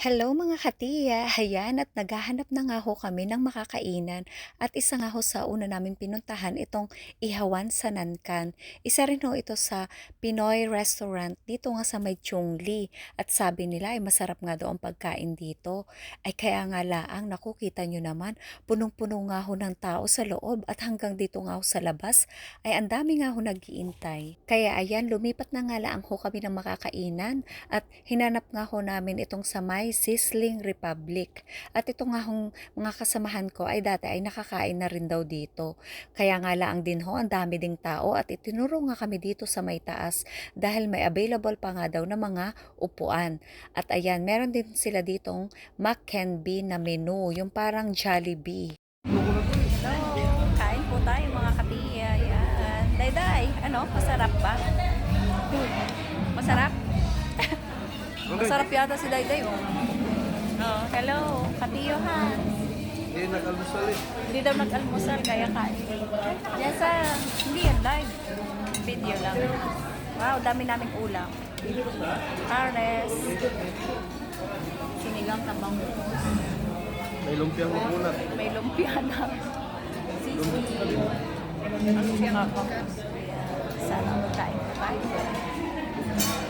Hello mga katiya, hayan at naghahanap na nga ho kami ng makakainan at isa nga ho sa una namin pinuntahan itong Ihawan sa Nankan. Isa rin ho ito sa Pinoy restaurant dito nga sa may Chungli at sabi nila ay masarap nga daw ang pagkain dito. Ay kaya nga laang nakukita nyo naman punong-puno nga ho ng tao sa loob at hanggang dito nga ho sa labas ay ang dami nga ho nag-iintay. Kaya ayan lumipat na nga laang ho kami ng makakainan at hinanap nga ho namin itong sa may Sizzling Republic. At ito nga hong mga kasamahan ko ay dati ay nakakain na rin daw dito. Kaya nga laang din ho, ang dami ding tao at itinuro nga kami dito sa may taas dahil may available pa nga daw na mga upuan. At ayan, meron din sila ditong Mac&B na menu, yung parang Jollibee. Hello, kain po tayo mga katiya. Ayan. Dayday, ano, masarap ba? Masarap? Masarap yata si Dayday, oh. Oh, hello, Katiyo Han. Hindi nag-almusal eh. Hindi daw nag-almusal, kaya kain. Yes, hindi yan live. Video lang. Wow, dami naming ulam. Ares. Sinigang na bangus. May lumpiang makunat. May lumpia na. Sisig. Ano siya nga bangus? Sarap, kain tayo.